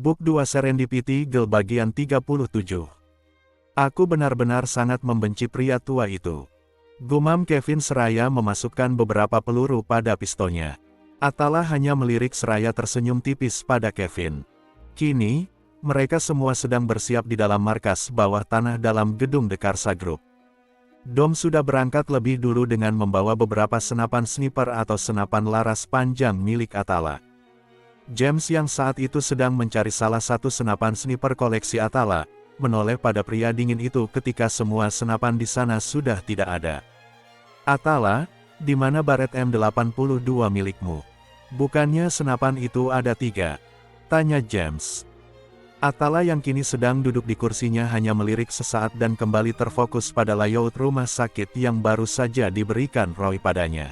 Book 2 Serendipity Girl bagian 37. Aku benar-benar sangat membenci pria tua itu. Gumam Kevin seraya memasukkan beberapa peluru pada pistolnya. Atala hanya melirik seraya tersenyum tipis pada Kevin. Kini, mereka semua sedang bersiap di dalam markas bawah tanah dalam gedung The Karsa Group. Dom sudah berangkat lebih dulu dengan membawa beberapa senapan sniper atau senapan laras panjang milik Atala. James yang saat itu sedang mencari salah satu senapan sniper koleksi Atala, menoleh pada pria dingin itu ketika semua senapan di sana sudah tidak ada. Atala, di mana baret M82 milikmu? Bukannya senapan itu ada 3? Tanya James. Atala yang kini sedang duduk di kursinya hanya melirik sesaat dan kembali terfokus pada layout rumah sakit yang baru saja diberikan Roy padanya.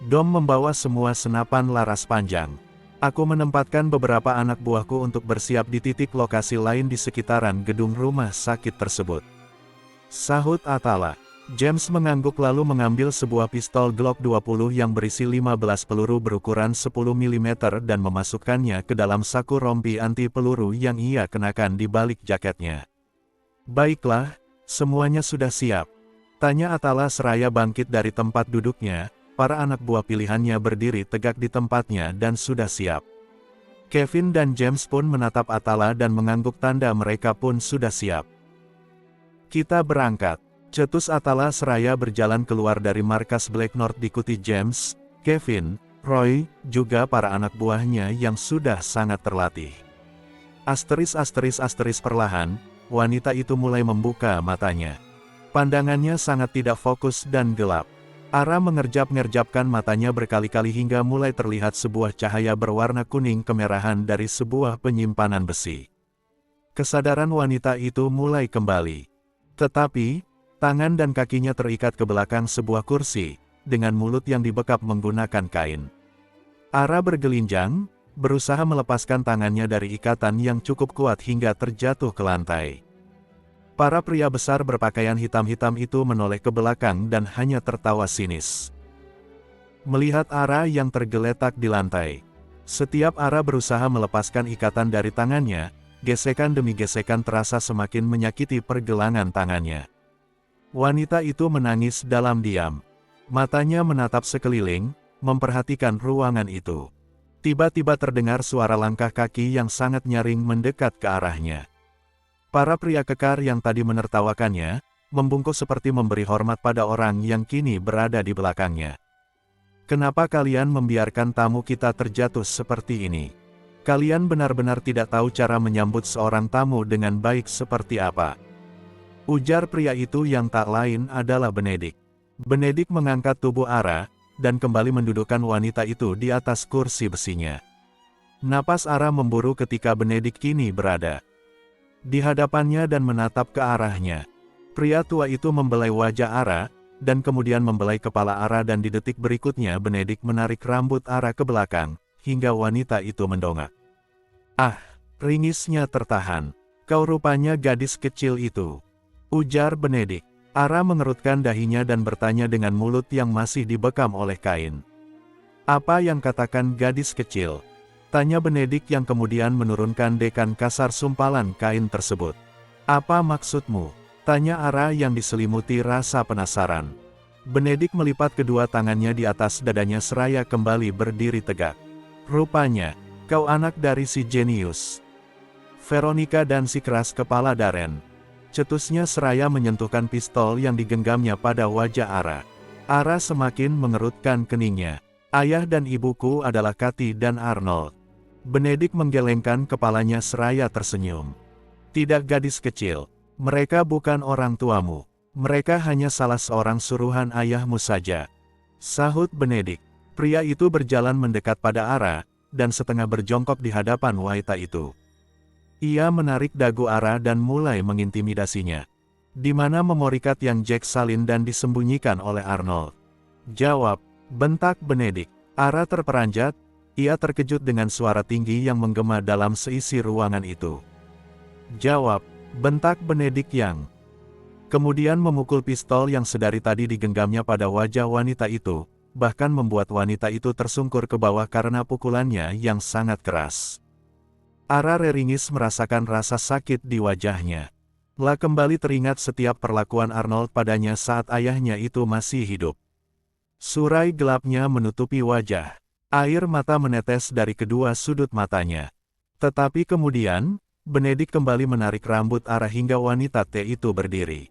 Dom membawa semua senapan laras panjang. Aku menempatkan beberapa anak buahku untuk bersiap di titik lokasi lain di sekitaran gedung rumah sakit tersebut. Sahut Atala. James mengangguk lalu mengambil sebuah pistol Glock 20 yang berisi 15 peluru berukuran 10 mm dan memasukkannya ke dalam saku rompi anti peluru yang ia kenakan di balik jaketnya. Baiklah, semuanya sudah siap. Tanya Atala seraya bangkit dari tempat duduknya. Para anak buah pilihannya berdiri tegak di tempatnya dan sudah siap. Kevin dan James pun menatap Atala dan mengangguk tanda mereka pun sudah siap. Kita berangkat. Cetus Atala seraya berjalan keluar dari markas Blacknord diikuti James, Kevin, Roy, juga para anak buahnya yang sudah sangat terlatih. Asteris perlahan, wanita itu mulai membuka matanya. Pandangannya sangat tidak fokus dan gelap. Ara mengerjap-ngerjapkan matanya berkali-kali hingga mulai terlihat sebuah cahaya berwarna kuning kemerahan dari sebuah penyimpanan besi. Kesadaran wanita itu mulai kembali. Tetapi, tangan dan kakinya terikat ke belakang sebuah kursi, dengan mulut yang dibekap menggunakan kain. Ara bergelinjang, berusaha melepaskan tangannya dari ikatan yang cukup kuat hingga terjatuh ke lantai. Para pria besar berpakaian hitam-hitam itu menoleh ke belakang dan hanya tertawa sinis. Melihat Ara yang tergeletak di lantai. Setiap Ara berusaha melepaskan ikatan dari tangannya, gesekan demi gesekan terasa semakin menyakiti pergelangan tangannya. Wanita itu menangis dalam diam. Matanya menatap sekeliling, memperhatikan ruangan itu. Tiba-tiba terdengar suara langkah kaki yang sangat nyaring mendekat ke arahnya. Para pria kekar yang tadi menertawakannya, membungkuk seperti memberi hormat pada orang yang kini berada di belakangnya. Kenapa kalian membiarkan tamu kita terjatuh seperti ini? Kalian benar-benar tidak tahu cara menyambut seorang tamu dengan baik seperti apa. Ujar pria itu yang tak lain adalah Benedik. Benedik mengangkat tubuh Ara, dan kembali mendudukkan wanita itu di atas kursi besinya. Napas Ara memburu ketika Benedik kini berada di hadapannya dan menatap ke arahnya. Pria tua itu membelai wajah Ara, dan kemudian membelai kepala Ara dan di detik berikutnya Benedik menarik rambut Ara ke belakang, hingga wanita itu mendongak. Ah, ringisnya tertahan. Kau rupanya gadis kecil itu. Ujar Benedik. Ara mengerutkan dahinya dan bertanya dengan mulut yang masih dibekam oleh kain. Apa yang katakan gadis kecil? Tanya Benedik yang kemudian menurunkan dekan kasar sumpalan kain tersebut. Apa maksudmu? Tanya Ara yang diselimuti rasa penasaran. Benedik melipat kedua tangannya di atas dadanya seraya kembali berdiri tegak. Rupanya, kau anak dari si jenius Veronica dan si keras kepala Darren. Cetusnya seraya menyentuhkan pistol yang digenggamnya pada wajah Ara. Ara semakin mengerutkan keningnya. Ayah dan ibuku adalah Kathy dan Arnold. Benedik menggelengkan kepalanya seraya tersenyum. Tidak gadis kecil. Mereka bukan orang tuamu. Mereka hanya salah seorang suruhan ayahmu saja. Sahut Benedik. Pria itu berjalan mendekat pada Ara, dan setengah berjongkok di hadapan wanita itu. Ia menarik dagu Ara dan mulai mengintimidasinya. Di mana memorikat yang Jack salin dan disembunyikan oleh Arnold? Jawab, bentak Benedik. Ara terperanjat, ia terkejut dengan suara tinggi yang menggema dalam seisi ruangan itu. Jawab, bentak Benedik yang kemudian memukul pistol yang sedari tadi digenggamnya pada wajah wanita itu, bahkan membuat wanita itu tersungkur ke bawah karena pukulannya yang sangat keras. Ara reringis merasakan rasa sakit di wajahnya. La kembali teringat setiap perlakuan Arnold padanya saat ayahnya itu masih hidup. Surai gelapnya menutupi wajah. Air mata menetes dari kedua sudut matanya. Tetapi kemudian, Benedict kembali menarik rambut Ara hingga wanita T itu berdiri.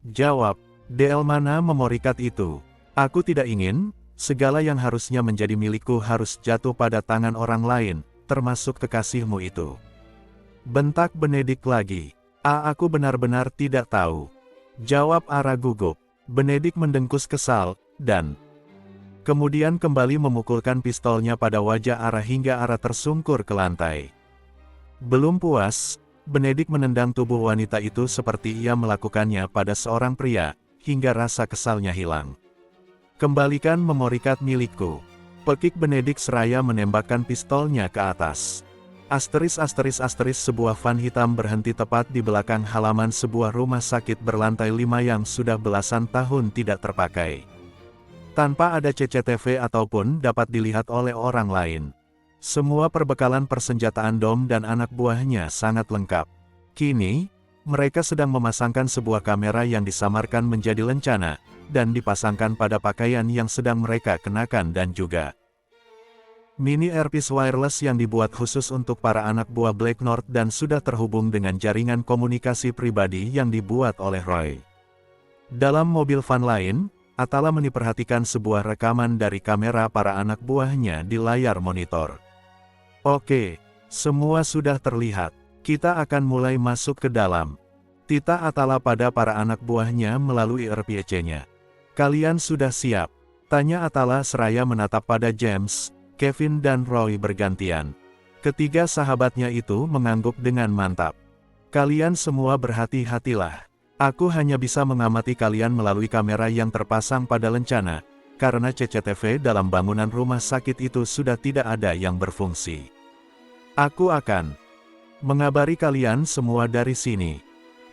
Jawab, Delmana memorikat itu. Aku tidak ingin, segala yang harusnya menjadi milikku harus jatuh pada tangan orang lain, termasuk kekasihmu itu. Bentak Benedict lagi. Aku benar-benar tidak tahu. Jawab Ara gugup. Benedict mendengkus kesal, dan kemudian kembali memukulkan pistolnya pada wajah Ara hingga Ara tersungkur ke lantai. Belum puas, Benedict menendang tubuh wanita itu seperti ia melakukannya pada seorang pria, hingga rasa kesalnya hilang. Kembalikan memorikat milikku. Pekik Benedict seraya menembakkan pistolnya ke atas. Sebuah van hitam berhenti tepat di belakang halaman sebuah rumah sakit berlantai 5 yang sudah belasan tahun tidak terpakai. Tanpa ada CCTV ataupun dapat dilihat oleh orang lain. Semua perbekalan persenjataan Dom dan anak buahnya sangat lengkap. Kini, mereka sedang memasangkan sebuah kamera yang disamarkan menjadi lencana, dan dipasangkan pada pakaian yang sedang mereka kenakan dan juga mini earpiece wireless yang dibuat khusus untuk para anak buah Blacknord dan sudah terhubung dengan jaringan komunikasi pribadi yang dibuat oleh Roy. Dalam mobil van lain, Atala memperhatikan sebuah rekaman dari kamera para anak buahnya di layar monitor. Oke, semua sudah terlihat. Kita akan mulai masuk ke dalam. Tita Atala pada para anak buahnya melalui RPC-nya. Kalian sudah siap? Tanya Atala seraya menatap pada James, Kevin dan Roy bergantian. Ketiga sahabatnya itu mengangguk dengan mantap. Kalian semua berhati-hatilah. Aku hanya bisa mengamati kalian melalui kamera yang terpasang pada lencana, karena CCTV dalam bangunan rumah sakit itu sudah tidak ada yang berfungsi. Aku akan mengabari kalian semua dari sini.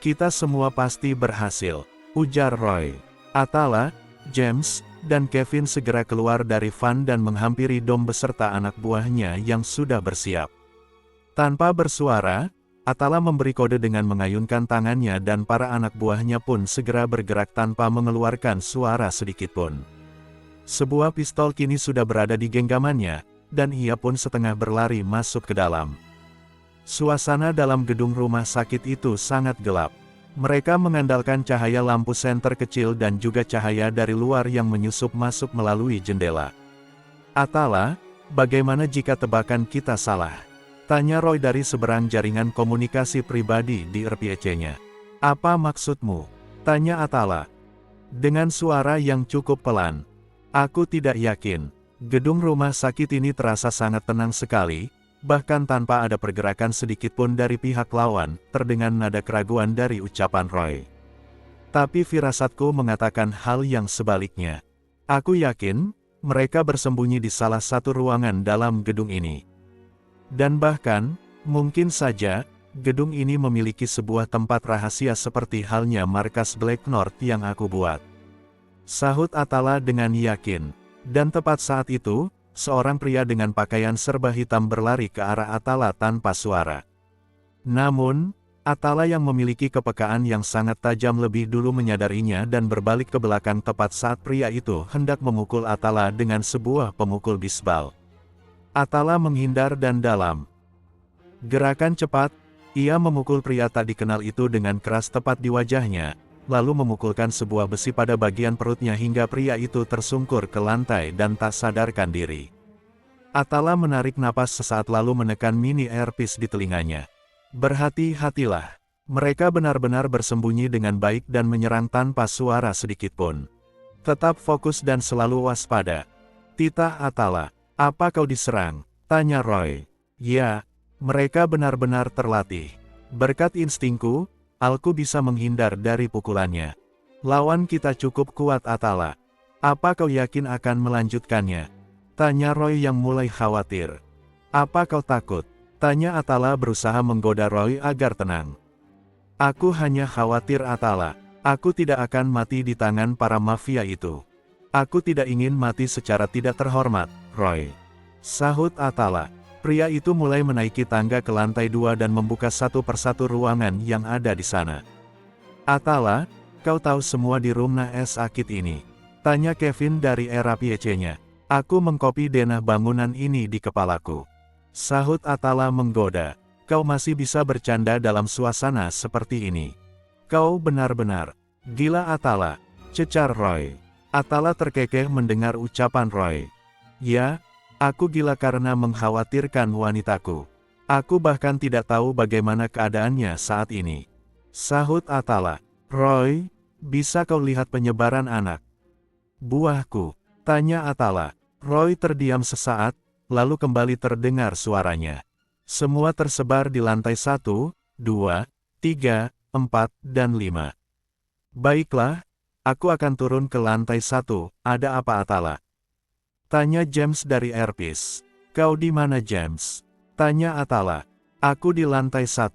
Kita semua pasti berhasil, ujar Roy. Atala, James, dan Kevin segera keluar dari van dan menghampiri Dom beserta anak buahnya yang sudah bersiap. Tanpa bersuara, Atala memberi kode dengan mengayunkan tangannya dan para anak buahnya pun segera bergerak tanpa mengeluarkan suara sedikitpun. Sebuah pistol kini sudah berada di genggamannya, dan ia pun setengah berlari masuk ke dalam. Suasana dalam gedung rumah sakit itu sangat gelap. Mereka mengandalkan cahaya lampu senter kecil dan juga cahaya dari luar yang menyusup masuk melalui jendela. Atala, bagaimana jika tebakan kita salah? Tanya Roy dari seberang jaringan komunikasi pribadi di RPC-nya. Apa maksudmu? Tanya Atala. Dengan suara yang cukup pelan. Aku tidak yakin. Gedung rumah sakit ini terasa sangat tenang sekali. Bahkan tanpa ada pergerakan sedikitpun dari pihak lawan, terdengar nada keraguan dari ucapan Roy. Tapi firasatku mengatakan hal yang sebaliknya. Aku yakin, mereka bersembunyi di salah satu ruangan dalam gedung ini. Dan bahkan, mungkin saja, gedung ini memiliki sebuah tempat rahasia seperti halnya markas Blacknord yang aku buat. Sahut Atala dengan yakin. Dan tepat saat itu, seorang pria dengan pakaian serba hitam berlari ke arah Atala tanpa suara. Namun, Atala yang memiliki kepekaan yang sangat tajam lebih dulu menyadarinya dan berbalik ke belakang tepat saat pria itu hendak memukul Atala dengan sebuah pemukul bisbal. Atala menghindar dan dalam gerakan cepat, ia memukul pria tak dikenal itu dengan keras tepat di wajahnya, lalu memukulkan sebuah besi pada bagian perutnya hingga pria itu tersungkur ke lantai dan tak sadarkan diri. Atala menarik napas sesaat lalu menekan mini earpiece di telinganya. Berhati-hatilah. Mereka benar-benar bersembunyi dengan baik dan menyerang tanpa suara sedikitpun. Tetap fokus dan selalu waspada. Titah Atala. Apa kau diserang? Tanya Roy. Ya, mereka benar-benar terlatih. Berkat instingku, aku bisa menghindar dari pukulannya. Lawan kita cukup kuat Atala. Apa kau yakin akan melanjutkannya? Tanya Roy yang mulai khawatir. Apa kau takut? Tanya Atala berusaha menggoda Roy agar tenang. Aku hanya khawatir Atala. Aku tidak akan mati di tangan para mafia itu. Aku tidak ingin mati secara tidak terhormat, Roy. Sahut Atala. Pria itu mulai menaiki tangga ke lantai 2 dan membuka satu persatu ruangan yang ada di sana. Atala, kau tahu semua di Rumah Sakit ini? Tanya Kevin dari era PC-nya. Aku mengkopi denah bangunan ini di kepalaku. Sahut Atala menggoda. Kau masih bisa bercanda dalam suasana seperti ini. Kau benar-benar gila Atala, cecar Roy. Atala terkekeh mendengar ucapan Roy. Ya, aku gila karena mengkhawatirkan wanitaku. Aku bahkan tidak tahu bagaimana keadaannya saat ini. Sahut Atala. Roy, bisa kau lihat penyebaran anak buahku? Tanya Atala. Roy terdiam sesaat, lalu kembali terdengar suaranya. Semua tersebar di lantai 1, 2, 3, 4, dan 5. Baiklah, aku akan turun ke lantai 1, ada apa Atala? Tanya James dari Airpeace. Kau di mana James? Tanya Atala. Aku di lantai 1.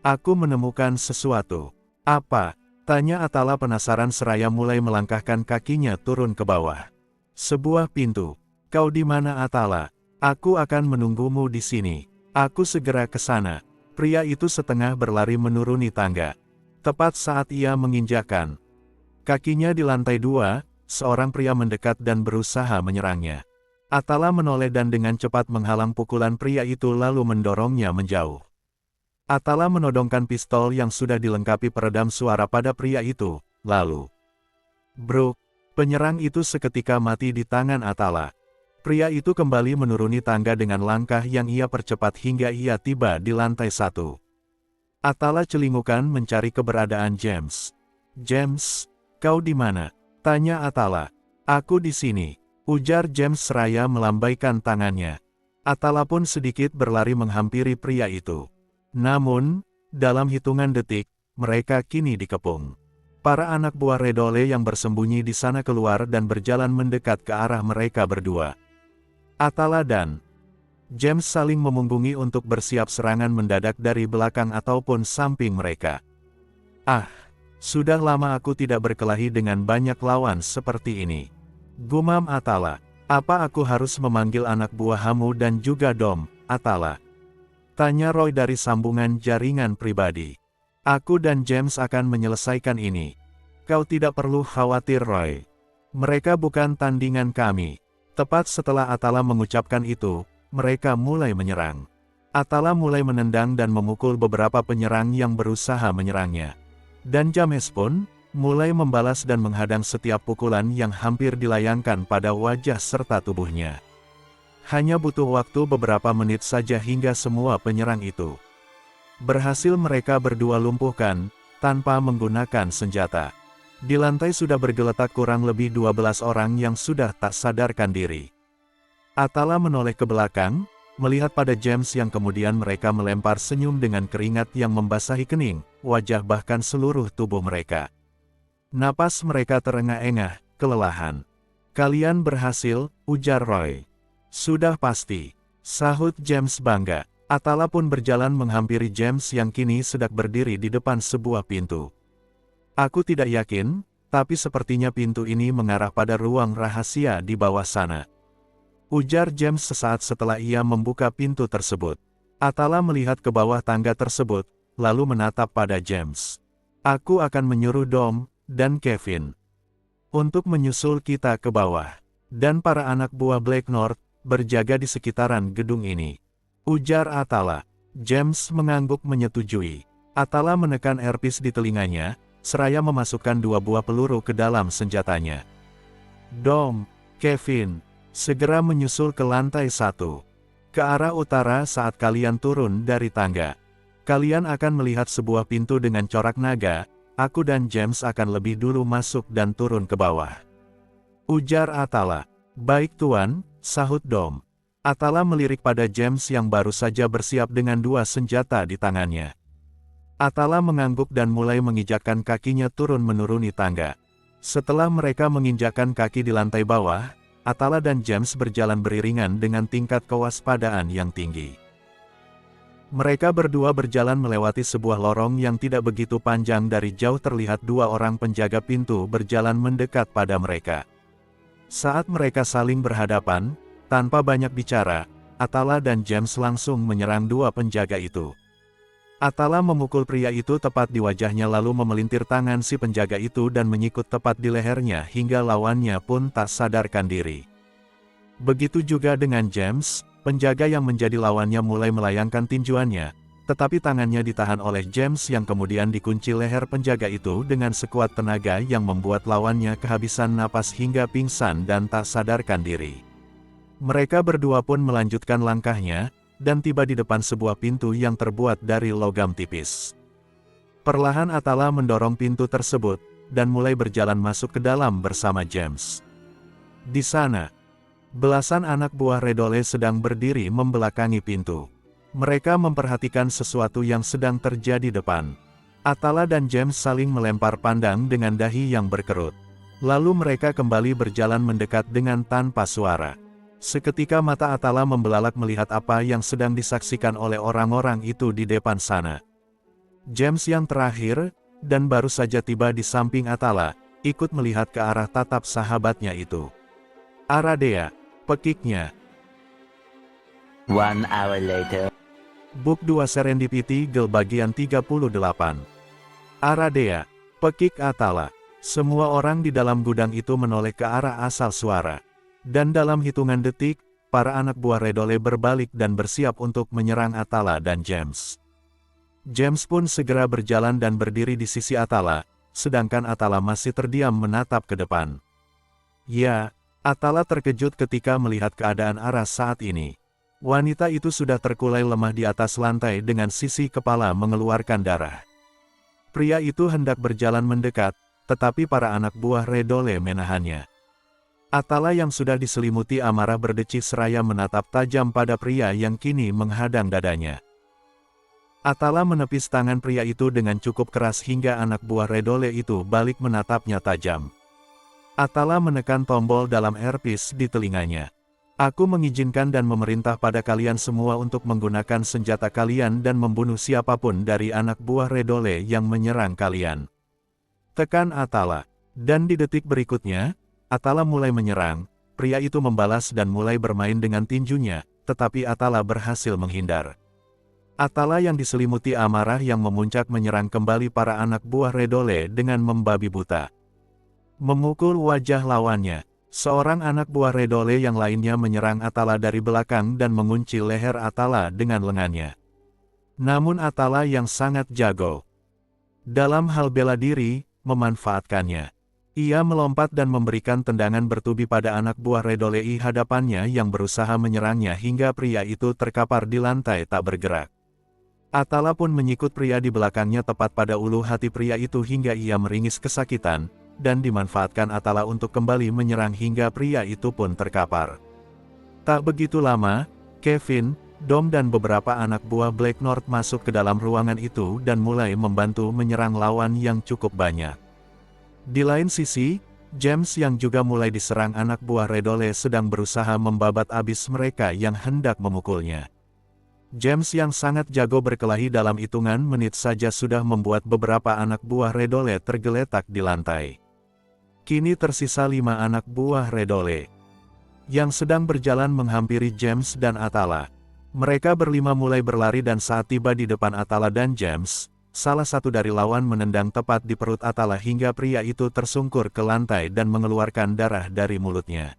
Aku menemukan sesuatu. Apa? Tanya Atala penasaran seraya mulai melangkahkan kakinya turun ke bawah. Sebuah pintu. Kau di mana Atala? Aku akan menunggumu di sini. Aku segera ke sana. Pria itu setengah berlari menuruni tangga. Tepat saat ia menginjakkan kakinya di lantai 2, seorang pria mendekat dan berusaha menyerangnya. Atala menoleh dan dengan cepat menghalang pukulan pria itu lalu mendorongnya menjauh. Atala menodongkan pistol yang sudah dilengkapi peredam suara pada pria itu, lalu bruk, penyerang itu seketika mati di tangan Atala. Pria itu kembali menuruni tangga dengan langkah yang ia percepat hingga ia tiba di lantai 1. Atala celingukan mencari keberadaan James. James, kau di mana? Tanya Atala. Aku di sini, ujar James seraya melambaikan tangannya. Atala pun sedikit berlari menghampiri pria itu. Namun, dalam hitungan detik, mereka kini dikepung. Para anak buah Redole yang bersembunyi di sana keluar dan berjalan mendekat ke arah mereka berdua. Atala dan James saling memunggungi untuk bersiap serangan mendadak dari belakang ataupun samping mereka. Ah, sudah lama aku tidak berkelahi dengan banyak lawan seperti ini. Gumam Atala. Apa aku harus memanggil anak buahmu dan juga Dom, Atala? Tanya Roy dari sambungan jaringan pribadi. Aku dan James akan menyelesaikan ini. Kau tidak perlu khawatir Roy. Mereka bukan tandingan kami. Tepat setelah Atala mengucapkan itu, mereka mulai menyerang. Atala mulai menendang dan memukul beberapa penyerang yang berusaha menyerangnya. Dan James pun mulai membalas dan menghadang setiap pukulan yang hampir dilayangkan pada wajah serta tubuhnya. Hanya butuh waktu beberapa menit saja hingga semua penyerang itu berhasil mereka berdua lumpuhkan, tanpa menggunakan senjata. Di lantai sudah bergeletak kurang lebih 12 orang yang sudah tak sadarkan diri. Atala menoleh ke belakang, melihat pada James yang kemudian mereka melempar senyum dengan keringat yang membasahi kening, wajah bahkan seluruh tubuh mereka. Napas mereka terengah-engah, kelelahan. Kalian berhasil, ujar Roy. Sudah pasti, sahut James bangga. Atala pun berjalan menghampiri James yang kini sedang berdiri di depan sebuah pintu. Aku tidak yakin, tapi sepertinya pintu ini mengarah pada ruang rahasia di bawah sana. Ujar James sesaat setelah ia membuka pintu tersebut. Atala melihat ke bawah tangga tersebut, lalu menatap pada James. Aku akan menyuruh Dom dan Kevin untuk menyusul kita ke bawah. Dan para anak buah Black North berjaga di sekitaran gedung ini. Ujar Atala. James mengangguk menyetujui. Atala menekan earpiece di telinganya, seraya memasukkan 2 buah peluru ke dalam senjatanya. Dom, Kevin, segera menyusul ke lantai 1. Ke arah utara saat kalian turun dari tangga. Kalian akan melihat sebuah pintu dengan corak naga, aku dan James akan lebih dulu masuk dan turun ke bawah. Ujar Atala. Baik tuan, sahut Dom. Atala melirik pada James yang baru saja bersiap dengan 2 senjata di tangannya. Atala mengangguk dan mulai menginjakkan kakinya turun menuruni tangga. Setelah mereka menginjakkan kaki di lantai bawah, Atala dan James berjalan beriringan dengan tingkat kewaspadaan yang tinggi. Mereka berdua berjalan melewati sebuah lorong yang tidak begitu panjang. Dari jauh terlihat 2 orang penjaga pintu berjalan mendekat pada mereka. Saat mereka saling berhadapan, tanpa banyak bicara, Atala dan James langsung menyerang dua penjaga itu. Atala memukul pria itu tepat di wajahnya lalu memelintir tangan si penjaga itu dan menyikut tepat di lehernya hingga lawannya pun tak sadarkan diri. Begitu juga dengan James, penjaga yang menjadi lawannya mulai melayangkan tinjuannya, tetapi tangannya ditahan oleh James yang kemudian dikunci leher penjaga itu dengan sekuat tenaga yang membuat lawannya kehabisan napas hingga pingsan dan tak sadarkan diri. Mereka berdua pun melanjutkan langkahnya, dan tiba di depan sebuah pintu yang terbuat dari logam tipis. Perlahan Atala mendorong pintu tersebut, dan mulai berjalan masuk ke dalam bersama James. Di sana, belasan anak buah Redole sedang berdiri membelakangi pintu. Mereka memperhatikan sesuatu yang sedang terjadi depan. Atala dan James saling melempar pandang dengan dahi yang berkerut. Lalu mereka kembali berjalan mendekat dengan tanpa suara. Seketika mata Atala membelalak melihat apa yang sedang disaksikan oleh orang-orang itu di depan sana. James yang terakhir, dan baru saja tiba di samping Atala, ikut melihat ke arah tatap sahabatnya itu. Aradea, pekiknya. 1 hour later. Book 2 Serendipity Girl bagian 38. Aradea, pekik Atala. Semua orang di dalam gudang itu menoleh ke arah asal suara. Dan dalam hitungan detik, para anak buah Redole berbalik dan bersiap untuk menyerang Atala dan James. James pun segera berjalan dan berdiri di sisi Atala, sedangkan Atala masih terdiam menatap ke depan. Ya, Atala terkejut ketika melihat keadaan Aras saat ini. Wanita itu sudah terkulai lemah di atas lantai dengan sisi kepala mengeluarkan darah. Pria itu hendak berjalan mendekat, tetapi para anak buah Redole menahannya. Atala yang sudah diselimuti amarah berdecit seraya menatap tajam pada pria yang kini menghadang dadanya. Atala menepis tangan pria itu dengan cukup keras hingga anak buah Redole itu balik menatapnya tajam. Atala menekan tombol dalam earpiece di telinganya. Aku mengizinkan dan memerintah pada kalian semua untuk menggunakan senjata kalian dan membunuh siapapun dari anak buah Redole yang menyerang kalian. Tekan Atala. Dan di detik berikutnya, Atala mulai menyerang, pria itu membalas dan mulai bermain dengan tinjunya, tetapi Atala berhasil menghindar. Atala yang diselimuti amarah yang memuncak menyerang kembali para anak buah Redole dengan membabi buta. Memukul wajah lawannya, seorang anak buah Redole yang lainnya menyerang Atala dari belakang dan mengunci leher Atala dengan lengannya. Namun Atala yang sangat jago dalam hal bela diri, memanfaatkannya. Ia melompat dan memberikan tendangan bertubi pada anak buah Redole di hadapannya yang berusaha menyerangnya hingga pria itu terkapar di lantai tak bergerak. Atala pun menyikut pria di belakangnya tepat pada ulu hati pria itu hingga ia meringis kesakitan, dan dimanfaatkan Atala untuk kembali menyerang hingga pria itu pun terkapar. Tak begitu lama, Kevin, Dom dan beberapa anak buah Black North masuk ke dalam ruangan itu dan mulai membantu menyerang lawan yang cukup banyak. Di lain sisi, James yang juga mulai diserang anak buah Redole sedang berusaha membabat abis mereka yang hendak memukulnya. James yang sangat jago berkelahi dalam hitungan menit saja sudah membuat beberapa anak buah Redole tergeletak di lantai. Kini tersisa 5 anak buah Redole yang sedang berjalan menghampiri James dan Atala. Mereka berlima mulai berlari dan saat tiba di depan Atala dan James, salah satu dari lawan menendang tepat di perut Atala hingga pria itu tersungkur ke lantai dan mengeluarkan darah dari mulutnya.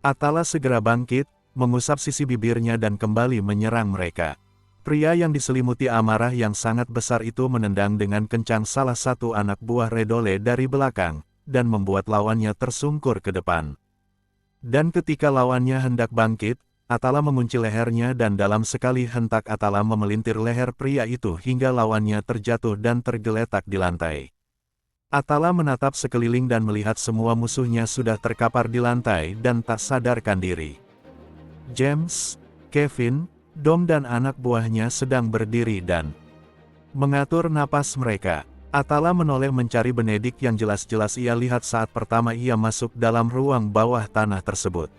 Atala segera bangkit, mengusap sisi bibirnya dan kembali menyerang mereka. Pria yang diselimuti amarah yang sangat besar itu menendang dengan kencang salah satu anak buah Redole dari belakang, dan membuat lawannya tersungkur ke depan. Dan ketika lawannya hendak bangkit, Atala mengunci lehernya dan dalam sekali hentak Atala memelintir leher pria itu hingga lawannya terjatuh dan tergeletak di lantai. Atala menatap sekeliling dan melihat semua musuhnya sudah terkapar di lantai dan tak sadarkan diri. James, Kevin, Dom dan anak buahnya sedang berdiri dan mengatur napas mereka. Atala menoleh mencari Benedik yang jelas-jelas ia lihat saat pertama ia masuk dalam ruang bawah tanah tersebut.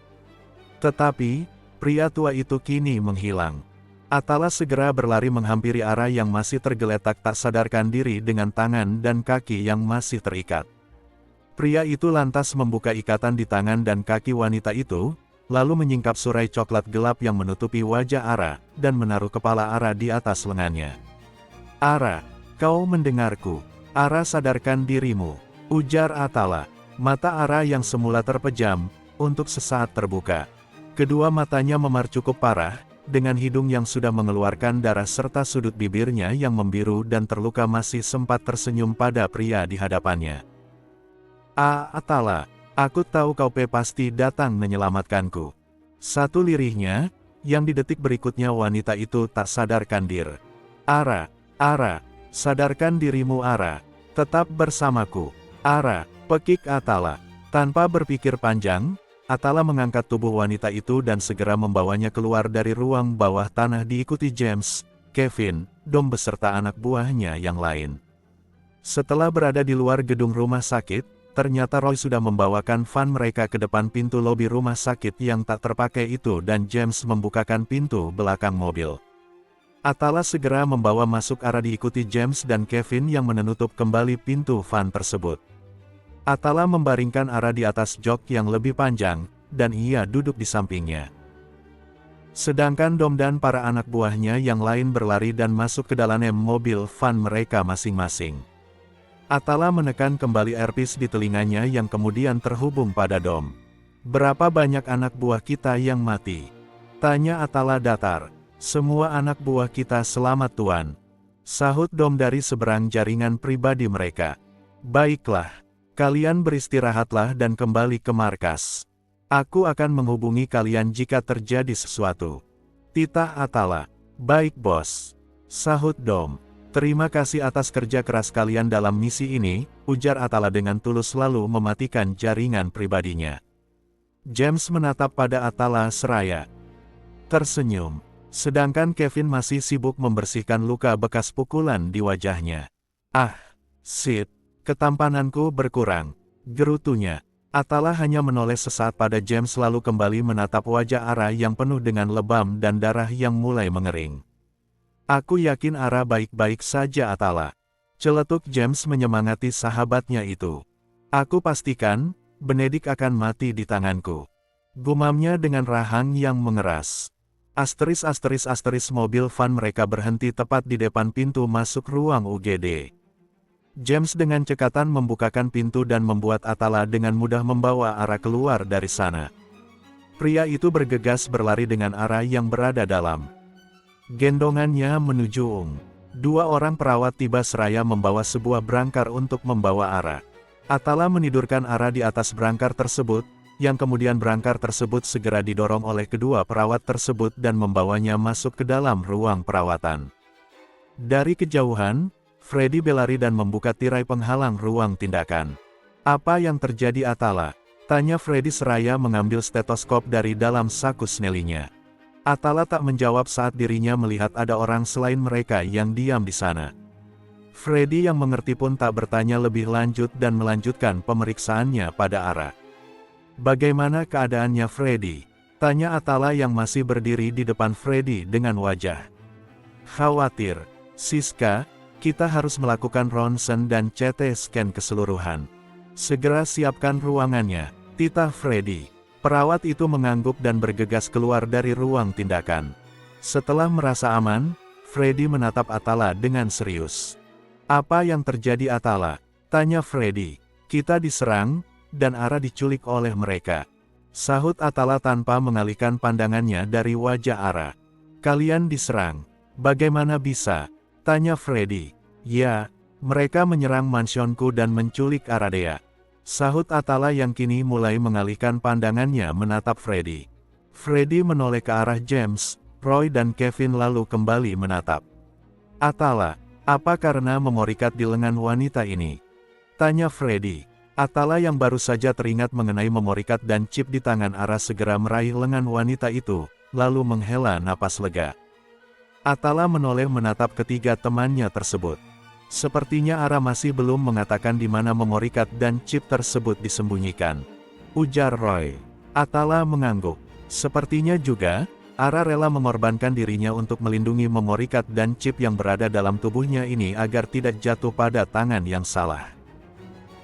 Tetapi, pria tua itu kini menghilang. Atala segera berlari menghampiri arah yang masih tergeletak tak sadarkan diri dengan tangan dan kaki yang masih terikat. Pria itu lantas membuka ikatan di tangan dan kaki wanita itu, lalu menyingkap surai coklat gelap yang menutupi wajah Ara, dan menaruh kepala Ara di atas lengannya. "Ara, kau mendengarku? Ara, sadarkan dirimu," ujar Atala. Mata Ara yang semula terpejam, untuk sesaat terbuka. Kedua matanya memar cukup parah, dengan hidung yang sudah mengeluarkan darah serta sudut bibirnya yang membiru dan terluka masih sempat tersenyum pada pria di hadapannya. Atala, aku tahu kau pasti datang menyelamatkanku." Satu lirihnya, yang di detik berikutnya wanita itu tak sadarkan diri. Ara, sadarkan dirimu Ara. Tetap bersamaku. Ara, pekik Atala. Tanpa berpikir panjang, Atala mengangkat tubuh wanita itu dan segera membawanya keluar dari ruang bawah tanah diikuti James, Kevin, Dom beserta anak buahnya yang lain. Setelah berada di luar gedung rumah sakit, ternyata Roy sudah membawakan van mereka ke depan pintu lobi rumah sakit yang tak terpakai itu dan James membukakan pintu belakang mobil. Atala segera membawa masuk Ara diikuti James dan Kevin yang menutup kembali pintu van tersebut. Atala membaringkan Ara di atas jok yang lebih panjang, dan ia duduk di sampingnya. Sedangkan Dom dan para anak buahnya yang lain berlari dan masuk ke dalam mobil van mereka masing-masing. Atala menekan kembali earpiece di telinganya yang kemudian terhubung pada Dom. "Berapa banyak anak buah kita yang mati?" tanya Atala datar. "Semua anak buah kita selamat Tuan," sahut Dom dari seberang jaringan pribadi mereka. "Baiklah. Kalian beristirahatlah dan kembali ke markas. Aku akan menghubungi kalian jika terjadi sesuatu," titah Atala. "Baik bos," sahut Dom. "Terima kasih atas kerja keras kalian dalam misi ini," ujar Atala dengan tulus lalu mematikan jaringan pribadinya. James menatap pada Atala seraya tersenyum. Sedangkan Kevin masih sibuk membersihkan luka bekas pukulan di wajahnya. Sid. Ketampananku berkurang," gerutunya. Atala hanya menoleh sesaat pada James lalu kembali menatap wajah Ara yang penuh dengan lebam dan darah yang mulai mengering. "Aku yakin Ara baik-baik saja Atala," celetuk James menyemangati sahabatnya itu. "Aku pastikan, Benedict akan mati di tanganku," gumamnya dengan rahang yang mengeras. Asteris mobil van mereka berhenti tepat di depan pintu masuk ruang UGD. James dengan cekatan membukakan pintu dan membuat Atala dengan mudah membawa Ara keluar dari sana. Pria itu bergegas berlari dengan Ara yang berada dalam gendongannya menuju Dua orang perawat tiba seraya membawa sebuah brangkar untuk membawa Ara. Atala menidurkan Ara di atas brangkar tersebut, yang kemudian brangkar tersebut segera didorong oleh kedua perawat tersebut dan membawanya masuk ke dalam ruang perawatan. Dari kejauhan, Freddy berlari dan membuka tirai penghalang ruang tindakan. "Apa yang terjadi Atala?" tanya Freddy seraya mengambil stetoskop dari dalam saku snellinya. Atala tak menjawab saat dirinya melihat ada orang selain mereka yang diam di sana. Freddy yang mengerti pun tak bertanya lebih lanjut dan melanjutkan pemeriksaannya pada Ara. "Bagaimana keadaannya Freddy?" tanya Atala yang masih berdiri di depan Freddy dengan wajah khawatir. "Siska, kita harus melakukan ronsen dan CT scan keseluruhan. Segera siapkan ruangannya," titah Freddy. Perawat itu mengangguk dan bergegas keluar dari ruang tindakan. Setelah merasa aman, Freddy menatap Atala dengan serius. "Apa yang terjadi Atala?" tanya Freddy. "Kita diserang, dan Ara diculik oleh mereka," sahut Atala tanpa mengalihkan pandangannya dari wajah Ara. "Kalian diserang? Bagaimana bisa?" tanya Freddy. "Ya, mereka menyerang mansionku dan menculik Aradea," sahut Atala yang kini mulai mengalihkan pandangannya menatap Freddy. Freddy menoleh ke arah James, Roy dan Kevin lalu kembali menatap Atala. "Apa karena memorikat di lengan wanita ini?" tanya Freddy. Atala yang baru saja teringat mengenai memorikat dan chip di tangan Ara segera meraih lengan wanita itu, lalu menghela napas lega. Atala menoleh menatap ketiga temannya tersebut. "Sepertinya Ara masih belum mengatakan di mana memorikat dan chip tersebut disembunyikan," ujar Roy. Atala mengangguk. Sepertinya juga, Ara rela mengorbankan dirinya untuk melindungi memorikat dan chip yang berada dalam tubuhnya ini agar tidak jatuh pada tangan yang salah.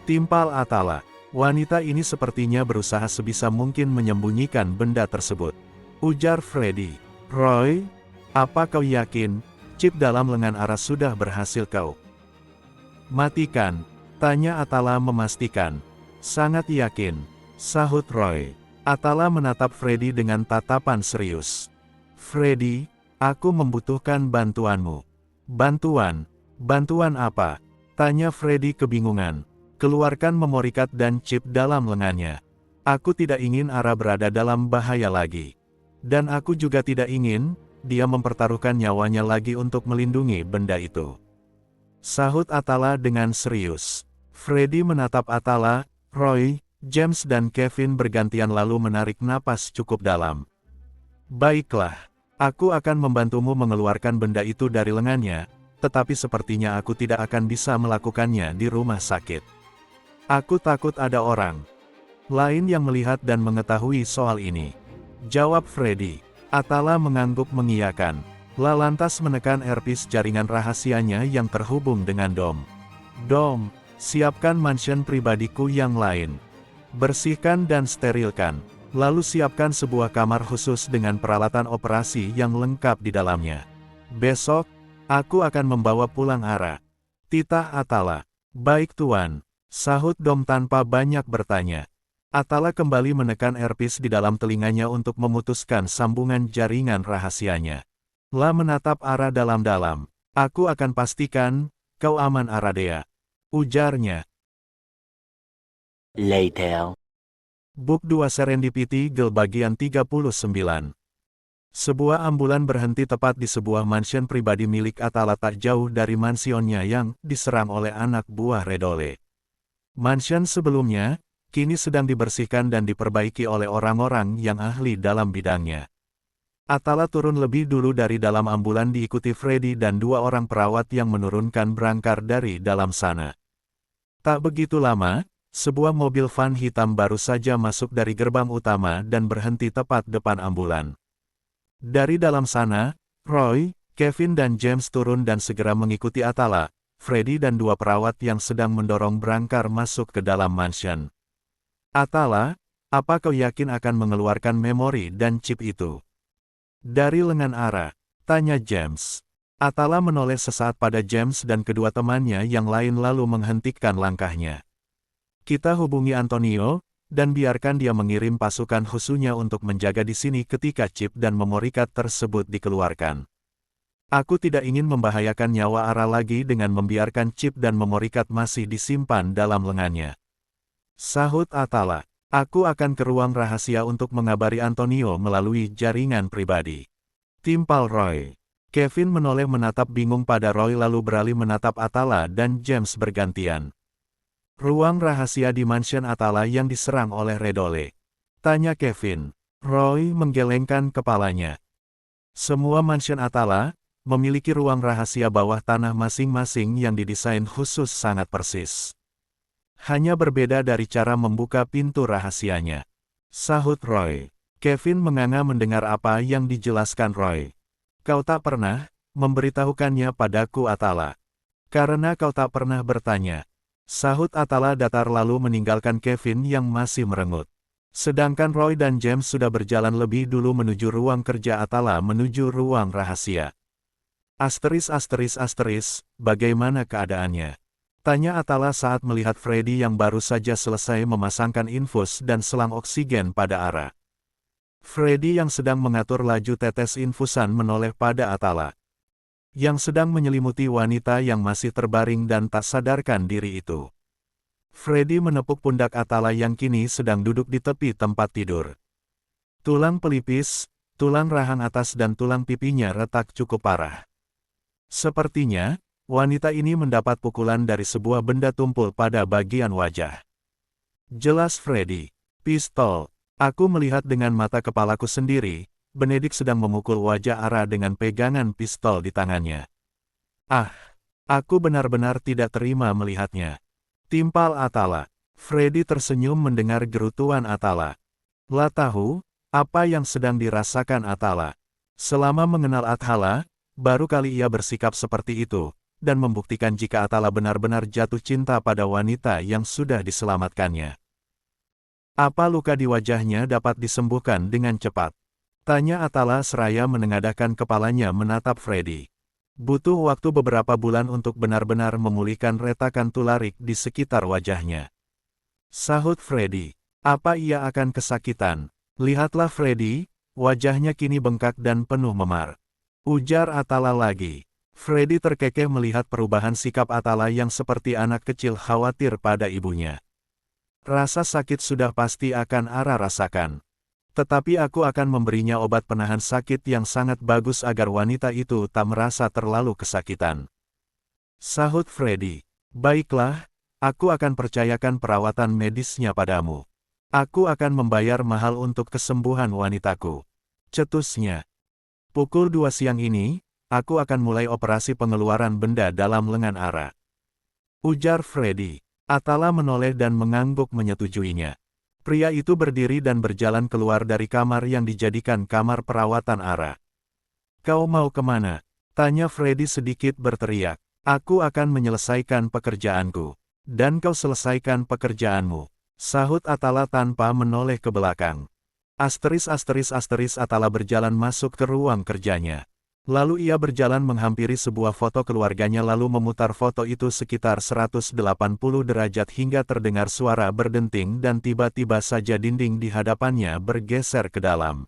Timpal Atala. Wanita ini sepertinya berusaha sebisa mungkin menyembunyikan benda tersebut. Ujar Freddy. Roy, apa kau yakin, chip dalam lengan Ara sudah berhasil kau matikan? Tanya Atala memastikan. Sangat yakin, sahut Roy. Atala menatap Freddy dengan tatapan serius. Freddy, aku membutuhkan bantuanmu. Bantuan? Bantuan apa? Tanya Freddy kebingungan. Keluarkan memori card dan chip dalam lengannya. Aku tidak ingin Ara berada dalam bahaya lagi. Dan aku juga tidak ingin dia mempertaruhkan nyawanya lagi untuk melindungi benda itu. Sahut Atala dengan serius. Freddy menatap Atala, Roy, James dan Kevin bergantian lalu menarik napas cukup dalam. Baiklah, aku akan membantumu mengeluarkan benda itu dari lengannya, tetapi sepertinya aku tidak akan bisa melakukannya di rumah sakit. Aku takut ada orang lain yang melihat dan mengetahui soal ini. Jawab Freddy. Atala mengangguk mengiyakan. Lantas menekan earpiece jaringan rahasianya yang terhubung dengan Dom. Dom, siapkan mansion pribadiku yang lain. Bersihkan dan sterilkan. Lalu siapkan sebuah kamar khusus dengan peralatan operasi yang lengkap di dalamnya. Besok, aku akan membawa pulang Ara. Titah Atala. Baik tuan. Sahut Dom tanpa banyak bertanya. Atala kembali menekan earpiece di dalam telinganya untuk memutuskan sambungan jaringan rahasianya. La menatap Ara dalam-dalam. Aku akan pastikan, kau aman Aradea. Ujarnya. Later. Book 2 Serendipity Girl bagian 39. Sebuah ambulan berhenti tepat di sebuah mansion pribadi milik Atala tak jauh dari mansionnya yang diserang oleh anak buah Redole. Mansion sebelumnya, kini sedang dibersihkan dan diperbaiki oleh orang-orang yang ahli dalam bidangnya. Atala turun lebih dulu dari dalam ambulan diikuti Freddy dan dua orang perawat yang menurunkan berangkar dari dalam sana. Tak begitu lama, sebuah mobil van hitam baru saja masuk dari gerbang utama dan berhenti tepat depan ambulan. Dari dalam sana, Roy, Kevin dan James turun dan segera mengikuti Atala, Freddy dan dua perawat yang sedang mendorong berangkar masuk ke dalam mansion. Atala, apa kau yakin akan mengeluarkan memori dan chip itu? Dari lengan Ara, tanya James. Atala menoleh sesaat pada James dan kedua temannya yang lain lalu menghentikan langkahnya. Kita hubungi Antonio, dan biarkan dia mengirim pasukan khususnya untuk menjaga di sini ketika chip dan memori card tersebut dikeluarkan. Aku tidak ingin membahayakan nyawa Ara lagi dengan membiarkan chip dan memori card masih disimpan dalam lengannya. Sahut Atala. Aku akan ke ruang rahasia untuk mengabari Antonio melalui jaringan pribadi. Timpal Roy. Kevin menoleh menatap bingung pada Roy lalu beralih menatap Atala dan James bergantian. Ruang rahasia di mansion Atala yang diserang oleh Redole. Tanya Kevin. Roy menggelengkan kepalanya. Semua mansion Atala memiliki ruang rahasia bawah tanah masing-masing yang didesain khusus sangat persis. Hanya berbeda dari cara membuka pintu rahasianya. Sahut Roy. Kevin menganga mendengar apa yang dijelaskan Roy. Kau tak pernah memberitahukannya padaku Atala. Karena kau tak pernah bertanya. Sahut Atala datar lalu meninggalkan Kevin yang masih merengut. Sedangkan Roy dan James sudah berjalan lebih dulu menuju ruang kerja Atala menuju ruang rahasia. Bagaimana keadaannya? Tanya Atala saat melihat Freddy yang baru saja selesai memasangkan infus dan selang oksigen pada Ara. Freddy yang sedang mengatur laju tetes infusan menoleh pada Atala, yang sedang menyelimuti wanita yang masih terbaring dan tak sadarkan diri itu. Freddy menepuk pundak Atala yang kini sedang duduk di tepi tempat tidur. Tulang pelipis, tulang rahang atas dan tulang pipinya retak cukup parah. Sepertinya, wanita ini mendapat pukulan dari sebuah benda tumpul pada bagian wajah. Jelas Freddy. Pistol. Aku melihat dengan mata kepalaku sendiri, Benedict sedang memukul wajah Ara dengan pegangan pistol di tangannya. Ah, aku benar-benar tidak terima melihatnya. Timpal Atala. Freddy tersenyum mendengar gerutuan Atala. Lah tahu, apa yang sedang dirasakan Atala. Selama mengenal Atala, baru kali ia bersikap seperti itu, dan membuktikan jika Atala benar-benar jatuh cinta pada wanita yang sudah diselamatkannya. Apa luka di wajahnya dapat disembuhkan dengan cepat? Tanya Atala seraya menengadahkan kepalanya menatap Freddy. Butuh waktu beberapa bulan untuk benar-benar memulihkan retakan tularik di sekitar wajahnya. Sahut Freddy. Apa ia akan kesakitan? Lihatlah Freddy, wajahnya kini bengkak dan penuh memar. Ujar Atala lagi. Freddy terkekeh melihat perubahan sikap Atala yang seperti anak kecil khawatir pada ibunya. Rasa sakit sudah pasti akan Ara rasakan. Tetapi aku akan memberinya obat penahan sakit yang sangat bagus agar wanita itu tak merasa terlalu kesakitan. Sahut Freddy. Baiklah, aku akan percayakan perawatan medisnya padamu. Aku akan membayar mahal untuk kesembuhan wanitaku. Cetusnya. Pukul 2 siang ini, aku akan mulai operasi pengeluaran benda dalam lengan Ara. Ujar Freddy. Atala menoleh dan mengangguk menyetujuinya. Pria itu berdiri dan berjalan keluar dari kamar yang dijadikan kamar perawatan Ara. Kau mau kemana? Tanya Freddy sedikit berteriak. Aku akan menyelesaikan pekerjaanku. Dan kau selesaikan pekerjaanmu. Sahut Atala tanpa menoleh ke belakang. Atala berjalan masuk ke ruang kerjanya. Lalu ia berjalan menghampiri sebuah foto keluarganya lalu memutar foto itu sekitar 180 derajat hingga terdengar suara berdenting dan tiba-tiba saja dinding di hadapannya bergeser ke dalam.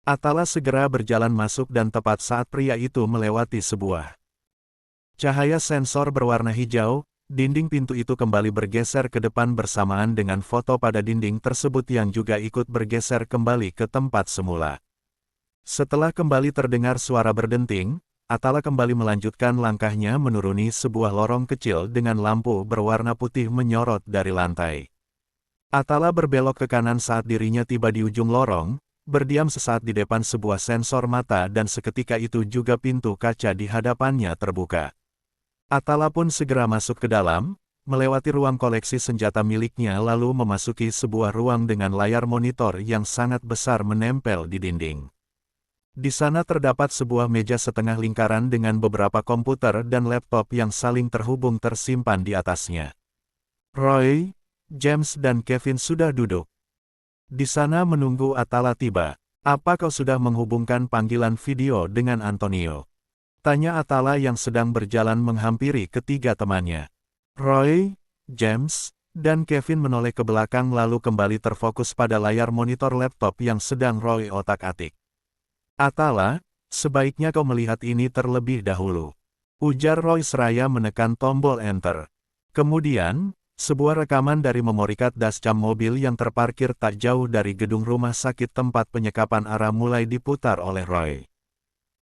Atala segera berjalan masuk dan tepat saat pria itu melewati sebuah cahaya sensor berwarna hijau, dinding pintu itu kembali bergeser ke depan bersamaan dengan foto pada dinding tersebut yang juga ikut bergeser kembali ke tempat semula. Setelah kembali terdengar suara berdenting, Atala kembali melanjutkan langkahnya menuruni sebuah lorong kecil dengan lampu berwarna putih menyorot dari lantai. Atala berbelok ke kanan saat dirinya tiba di ujung lorong, berdiam sesaat di depan sebuah sensor mata dan seketika itu juga pintu kaca di hadapannya terbuka. Atala pun segera masuk ke dalam, melewati ruang koleksi senjata miliknya lalu memasuki sebuah ruang dengan layar monitor yang sangat besar menempel di dinding. Di sana terdapat sebuah meja setengah lingkaran dengan beberapa komputer dan laptop yang saling terhubung tersimpan di atasnya. Roy, James dan Kevin sudah duduk di sana menunggu Atala tiba. Apa kau sudah menghubungkan panggilan video dengan Antonio? Tanya Atala yang sedang berjalan menghampiri ketiga temannya. Roy, James, dan Kevin menoleh ke belakang lalu kembali terfokus pada layar monitor laptop yang sedang Roy otak-atik. Atala, sebaiknya kau melihat ini terlebih dahulu. Ujar Roy seraya menekan tombol enter. Kemudian, sebuah rekaman dari memori card dashcam mobil yang terparkir tak jauh dari gedung rumah sakit tempat penyekapan Ara mulai diputar oleh Roy.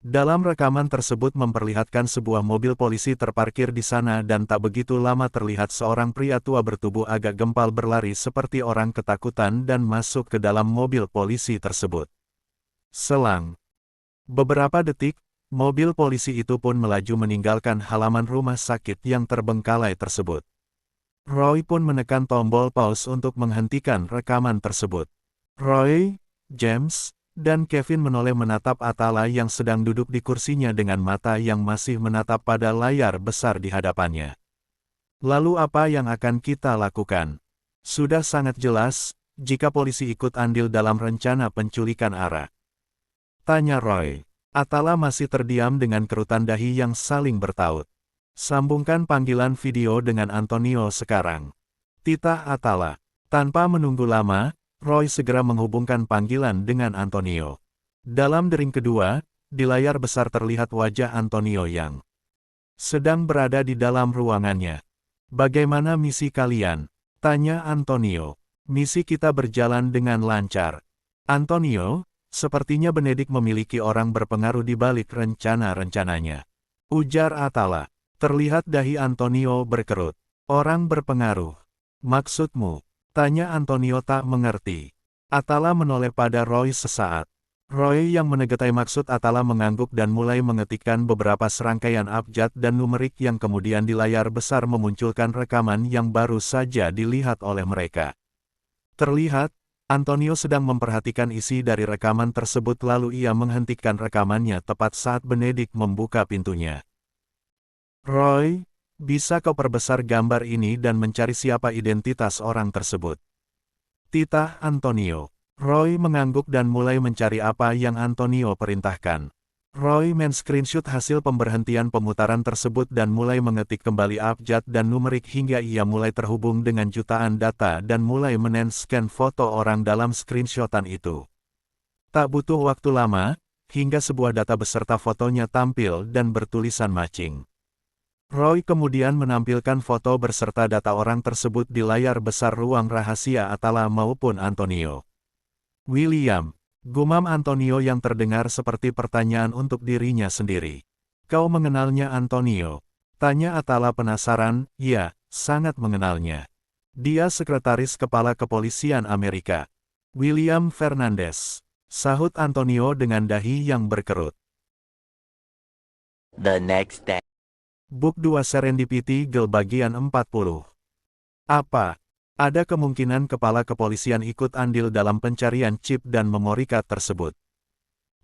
Dalam rekaman tersebut memperlihatkan sebuah mobil polisi terparkir di sana dan tak begitu lama terlihat seorang pria tua bertubuh agak gempal berlari seperti orang ketakutan dan masuk ke dalam mobil polisi tersebut. Selang beberapa detik, mobil polisi itu pun melaju meninggalkan halaman rumah sakit yang terbengkalai tersebut. Roy pun menekan tombol pause untuk menghentikan rekaman tersebut. Roy, James, dan Kevin menoleh menatap Atala yang sedang duduk di kursinya dengan mata yang masih menatap pada layar besar di hadapannya. Lalu apa yang akan kita lakukan? Sudah sangat jelas, jika polisi ikut andil dalam rencana penculikan Ara. Tanya Roy. Atala masih terdiam dengan kerutan dahi yang saling bertaut. Sambungkan panggilan video dengan Antonio sekarang. Titah Atala. Tanpa menunggu lama, Roy segera menghubungkan panggilan dengan Antonio. Dalam dering kedua, di layar besar terlihat wajah Antonio yang sedang berada di dalam ruangannya. Bagaimana misi kalian? Tanya Antonio. Misi kita berjalan dengan lancar. Antonio, sepertinya Benedict memiliki orang berpengaruh di balik rencana-rencananya. Ujar Atala. Terlihat dahi Antonio berkerut. Orang berpengaruh. Maksudmu? Tanya Antonio tak mengerti. Atala menoleh pada Roy sesaat. Roy yang menegetai maksud Atala mengangguk dan mulai mengetikkan beberapa serangkaian abjad dan numerik yang kemudian di layar besar memunculkan rekaman yang baru saja dilihat oleh mereka. Terlihat, Antonio sedang memperhatikan isi dari rekaman tersebut lalu ia menghentikan rekamannya tepat saat Benedict membuka pintunya. Roy, bisa kau perbesar gambar ini dan mencari siapa identitas orang tersebut? titah Antonio. Roy mengangguk dan mulai mencari apa yang Antonio perintahkan. Roy men-screenshot hasil pemberhentian pemutaran tersebut dan mulai mengetik kembali abjad dan numerik hingga ia mulai terhubung dengan jutaan data dan mulai men-scan foto orang dalam screenshotan itu. Tak butuh waktu lama, hingga sebuah data beserta fotonya tampil dan bertulisan matching. Roy kemudian menampilkan foto beserta data orang tersebut di layar besar ruang rahasia Atala maupun Antonio. William, gumam Antonio yang terdengar seperti pertanyaan untuk dirinya sendiri. Kau mengenalnya Antonio? Tanya Atala penasaran. Ya, sangat mengenalnya. Dia sekretaris kepala kepolisian Amerika. William Fernandez. Sahut Antonio dengan dahi yang berkerut. The next day. Book 2 Serendipity Girl bagian 40. Apa? Ada kemungkinan kepala kepolisian ikut andil dalam pencarian chip dan memori card tersebut.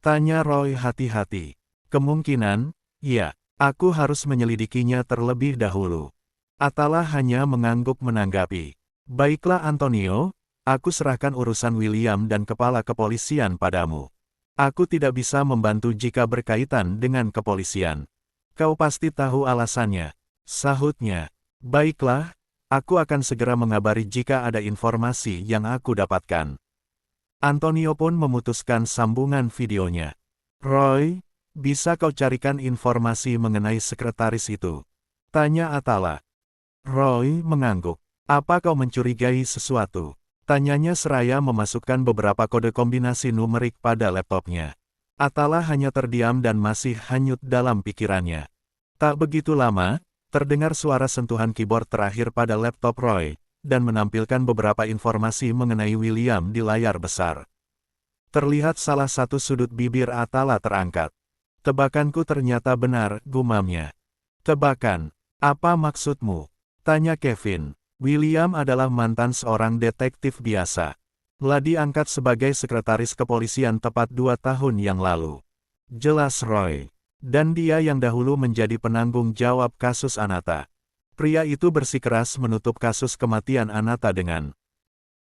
Tanya Roy hati-hati. Kemungkinan? Ya, aku harus menyelidikinya terlebih dahulu. Atala hanya mengangguk menanggapi. Baiklah Antonio, aku serahkan urusan William dan kepala kepolisian padamu. Aku tidak bisa membantu jika berkaitan dengan kepolisian. Kau pasti tahu alasannya. Sahutnya. Baiklah. Aku akan segera mengabari jika ada informasi yang aku dapatkan. Antonio pun memutuskan sambungan videonya. Roy, bisa kau carikan informasi mengenai sekretaris itu? Tanya Atala. Roy mengangguk. Apa kau mencurigai sesuatu? Tanyanya seraya memasukkan beberapa kode kombinasi numerik pada laptopnya. Atala hanya terdiam dan masih hanyut dalam pikirannya. Tak begitu lama, terdengar suara sentuhan keyboard terakhir pada laptop Roy, dan menampilkan beberapa informasi mengenai William di layar besar. Terlihat salah satu sudut bibir Atala terangkat. Tebakanku ternyata benar, gumamnya. Tebakan? Apa maksudmu? Tanya Kevin. William adalah mantan seorang detektif biasa. Telah diangkat sebagai sekretaris kepolisian tepat 2 tahun yang lalu. Jelas Roy. Dan dia yang dahulu menjadi penanggung jawab kasus Anata. Pria itu bersikeras menutup kasus kematian Anata dengan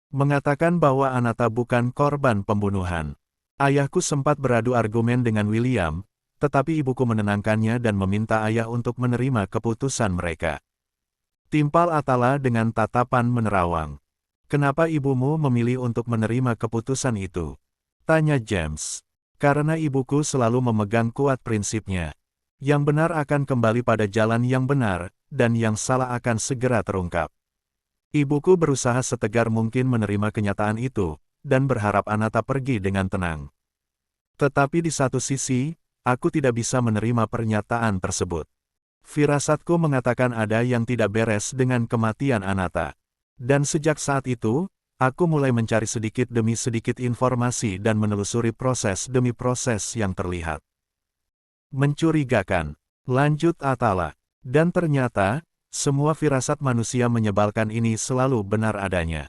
mengatakan bahwa Anata bukan korban pembunuhan. Ayahku sempat beradu argumen dengan William, tetapi ibuku menenangkannya dan meminta ayah untuk menerima keputusan mereka. Timpal Atala dengan tatapan menerawang. Kenapa ibumu memilih untuk menerima keputusan itu? Tanya James. Karena ibuku selalu memegang kuat prinsipnya. Yang benar akan kembali pada jalan yang benar, dan yang salah akan segera terungkap. Ibuku berusaha setegar mungkin menerima kenyataan itu, dan berharap Anata pergi dengan tenang. Tetapi di satu sisi, aku tidak bisa menerima pernyataan tersebut. Firasatku mengatakan ada yang tidak beres dengan kematian Anata. Dan sejak saat itu, aku mulai mencari sedikit demi sedikit informasi dan menelusuri proses demi proses yang terlihat mencurigakan. Lanjut Atala. Dan ternyata, semua firasat manusia menyebalkan ini selalu benar adanya.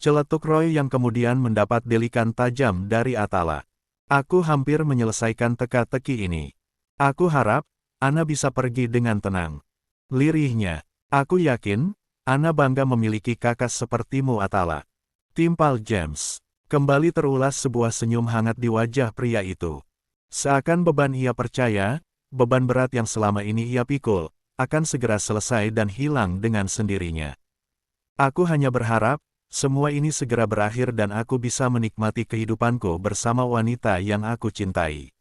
Celetuk Roy yang kemudian mendapat delikan tajam dari Atala. Aku hampir menyelesaikan teka-teki ini. Aku harap, Ana bisa pergi dengan tenang. Lirihnya. Aku yakin, Ana bangga memiliki kakak sepertimu Atala. Timpal James. Kembali terulas sebuah senyum hangat di wajah pria itu. Seakan beban ia percaya, beban berat yang selama ini ia pikul, akan segera selesai dan hilang dengan sendirinya. Aku hanya berharap, semua ini segera berakhir dan aku bisa menikmati kehidupanku bersama wanita yang aku cintai.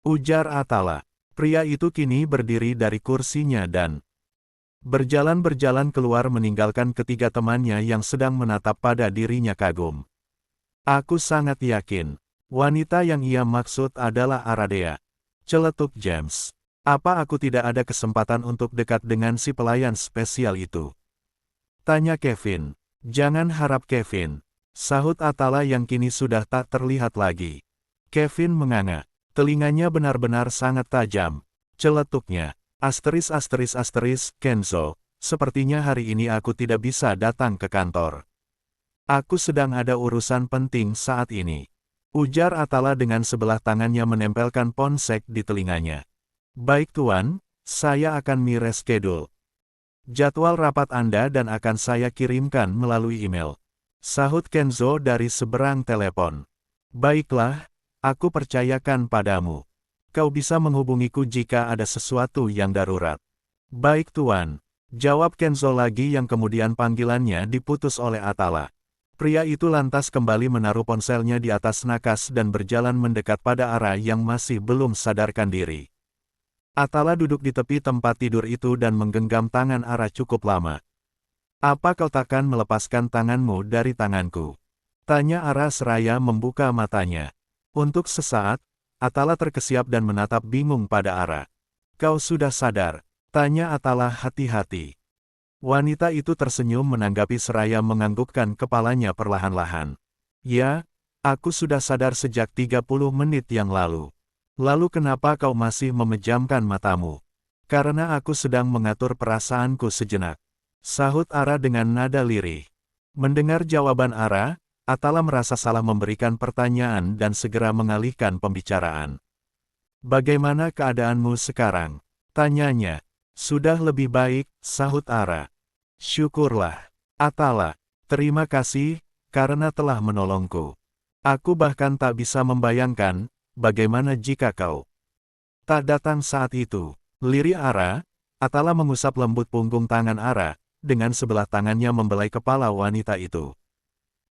Ujar Atala. Pria itu kini berdiri dari kursinya dan berjalan-berjalan keluar meninggalkan ketiga temannya yang sedang menatap pada dirinya kagum. Aku sangat yakin, wanita yang ia maksud adalah Aradea. Celetuk James. Apa aku tidak ada kesempatan untuk dekat dengan si pelayan spesial itu? Tanya Kevin. Jangan harap Kevin. Sahut Atala yang kini sudah tak terlihat lagi. Kevin menganga. Telinganya benar-benar sangat tajam. Celetuknya. Asteris, Kenzo. Sepertinya hari ini aku tidak bisa datang ke kantor. Aku sedang ada urusan penting saat ini. Ujar Atala dengan sebelah tangannya menempelkan ponsel di telinganya. Baik Tuan, saya akan reschedule jadwal rapat Anda dan akan saya kirimkan melalui email. Sahut Kenzo dari seberang telepon. Baiklah, aku percayakan padamu. Kau bisa menghubungiku jika ada sesuatu yang darurat. Baik Tuan, jawab Kenzo lagi yang kemudian panggilannya diputus oleh Atala. Pria itu lantas kembali menaruh ponselnya di atas nakas dan berjalan mendekat pada Ara yang masih belum sadarkan diri. Atala duduk di tepi tempat tidur itu dan menggenggam tangan Ara cukup lama. Apa kau takkan melepaskan tanganmu dari tanganku? Tanya Ara seraya membuka matanya. Untuk sesaat, Atala terkesiap dan menatap bingung pada Ara. Kau sudah sadar? Tanya Atala hati-hati. Wanita itu tersenyum menanggapi seraya menganggukkan kepalanya perlahan-lahan. Ya, aku sudah sadar sejak 30 menit yang lalu. Lalu kenapa kau masih memejamkan matamu? Karena aku sedang mengatur perasaanku sejenak. Sahut Ara dengan nada lirih. Mendengar jawaban Ara, Atala merasa salah memberikan pertanyaan dan segera mengalihkan pembicaraan. Bagaimana keadaanmu sekarang? Tanyanya. Sudah lebih baik, sahut Ara. Syukurlah. Atala, terima kasih, karena telah menolongku. Aku bahkan tak bisa membayangkan, bagaimana jika kau tak datang saat itu. Lirih Ara, Atala mengusap lembut punggung tangan Ara, dengan sebelah tangannya membelai kepala wanita itu.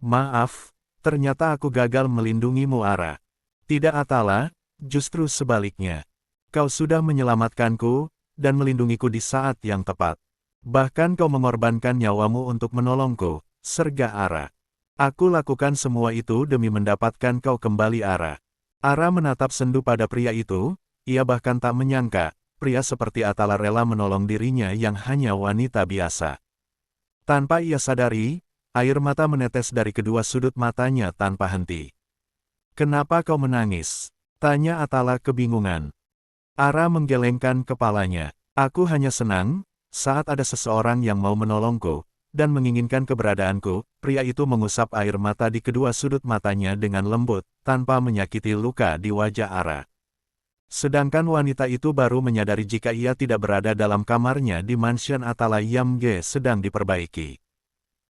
Maaf, ternyata aku gagal melindungimu Ara. Tidak Atala, justru sebaliknya. Kau sudah menyelamatkanku, dan melindungiku di saat yang tepat. Bahkan kau mengorbankan nyawamu untuk menolongku, serga Ara. Aku lakukan semua itu demi mendapatkan kau kembali Ara. Ara menatap sendu pada pria itu, ia bahkan tak menyangka, pria seperti Atala rela menolong dirinya yang hanya wanita biasa. Tanpa ia sadari, air mata menetes dari kedua sudut matanya tanpa henti. Kenapa kau menangis? Tanya Atala kebingungan. Ara menggelengkan kepalanya. Aku hanya senang, saat ada seseorang yang mau menolongku, dan menginginkan keberadaanku. Pria itu mengusap air mata di kedua sudut matanya dengan lembut, tanpa menyakiti luka di wajah Ara. Sedangkan wanita itu baru menyadari jika ia tidak berada dalam kamarnya di mansion Atala Yamge sedang diperbaiki.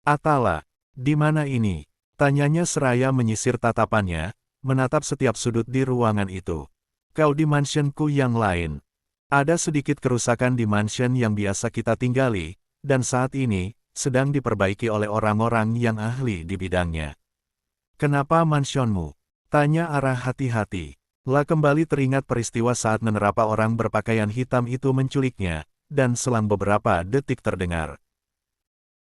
Atala, di mana ini? Tanyanya seraya menyisir tatapannya, menatap setiap sudut di ruangan itu. Kau di mansionku yang lain. Ada sedikit kerusakan di mansion yang biasa kita tinggali, dan saat ini, sedang diperbaiki oleh orang-orang yang ahli di bidangnya. Kenapa mansionmu? Tanya Ara hati-hati. Lah kembali teringat peristiwa saat menerapa orang berpakaian hitam itu menculiknya, dan selang beberapa detik terdengar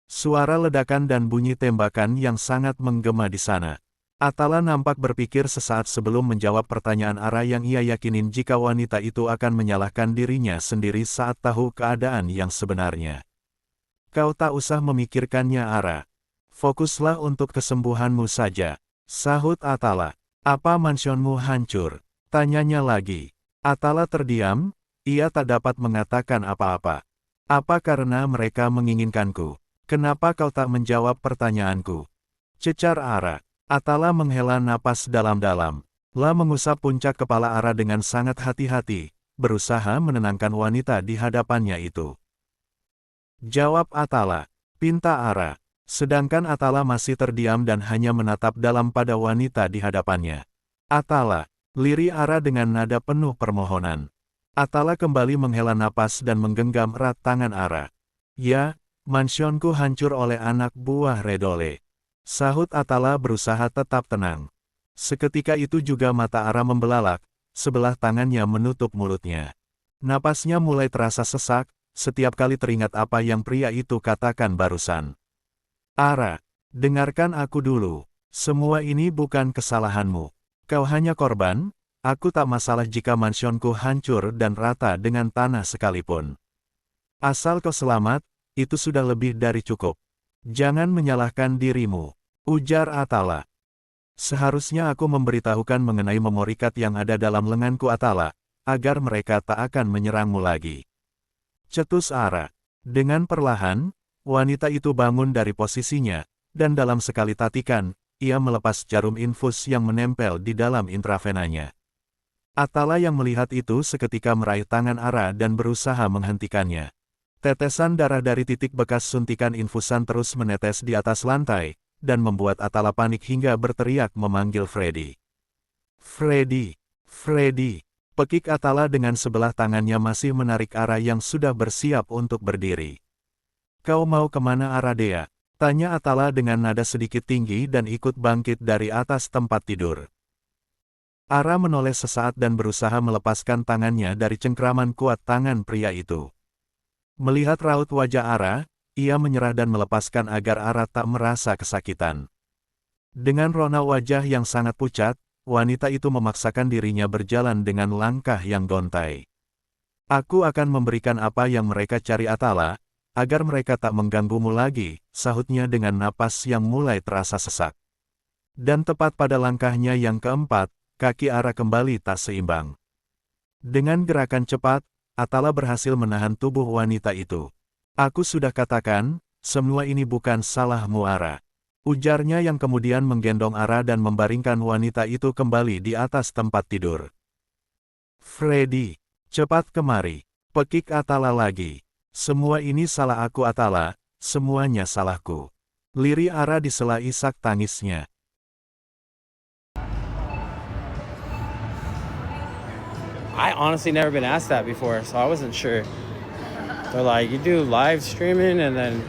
suara ledakan dan bunyi tembakan yang sangat menggema di sana. Atala nampak berpikir sesaat sebelum menjawab pertanyaan Ara yang ia yakinin jika wanita itu akan menyalahkan dirinya sendiri saat tahu keadaan yang sebenarnya. Kau tak usah memikirkannya Ara. Fokuslah untuk kesembuhanmu saja, sahut Atala. Apa mansionmu hancur? Tanyanya lagi. Atala terdiam, ia tak dapat mengatakan apa-apa. Apa karena mereka menginginkanku? Kenapa kau tak menjawab pertanyaanku? Cecar Ara. Atala menghela napas dalam-dalam. Lah mengusap puncak kepala Ara dengan sangat hati-hati, berusaha menenangkan wanita di hadapannya itu. Jawab Atala. Pinta Ara. Sedangkan Atala masih terdiam dan hanya menatap dalam pada wanita di hadapannya. Atala. Lirih Ara dengan nada penuh permohonan. Atala kembali menghela napas dan menggenggam erat tangan Ara. Ya, mansionku hancur oleh anak buah Redole. Sahut Atala berusaha tetap tenang. Seketika itu juga mata Ara membelalak, sebelah tangannya menutup mulutnya. Napasnya mulai terasa sesak, setiap kali teringat apa yang pria itu katakan barusan. Ara, dengarkan aku dulu. Semua ini bukan kesalahanmu. Kau hanya korban, aku tak masalah jika mansionku hancur dan rata dengan tanah sekalipun. Asal kau selamat, itu sudah lebih dari cukup. Jangan menyalahkan dirimu, ujar Atala. Seharusnya aku memberitahukan mengenai memori card yang ada dalam lenganku Atala, agar mereka tak akan menyerangmu lagi. Cetus Ara. Dengan perlahan, wanita itu bangun dari posisinya, dan dalam sekali tatikan, ia melepas jarum infus yang menempel di dalam intravenanya. Atala yang melihat itu seketika meraih tangan Ara dan berusaha menghentikannya. Tetesan darah dari titik bekas suntikan infusan terus menetes di atas lantai, dan membuat Atala panik hingga berteriak memanggil Freddy. Freddy, Freddy. Pekik Atala dengan sebelah tangannya masih menarik Ara yang sudah bersiap untuk berdiri. Kau mau kemana Aradea? Tanya Atala dengan nada sedikit tinggi dan ikut bangkit dari atas tempat tidur. Ara menoleh sesaat dan berusaha melepaskan tangannya dari cengkraman kuat tangan pria itu. Melihat raut wajah Ara, ia menyerah dan melepaskan agar Ara tak merasa kesakitan. Dengan rona wajah yang sangat pucat, wanita itu memaksakan dirinya berjalan dengan langkah yang gontai. Aku akan memberikan apa yang mereka cari Atala, agar mereka tak mengganggumu lagi, sahutnya dengan napas yang mulai terasa sesak. Dan tepat pada langkahnya yang keempat, kaki Ara kembali tak seimbang. Dengan gerakan cepat, Atala berhasil menahan tubuh wanita itu. Aku sudah katakan, semua ini bukan salahmu Ara. Ujarnya yang kemudian menggendong Ara dan membaringkan wanita itu kembali di atas tempat tidur. Freddy, cepat kemari. Pekik Atala lagi. Semua ini salah aku Atala, semuanya salahku. Lirih Ara disela isak tangisnya. I honestly never been asked that before, so I wasn't sure. They're like, you do live streaming and then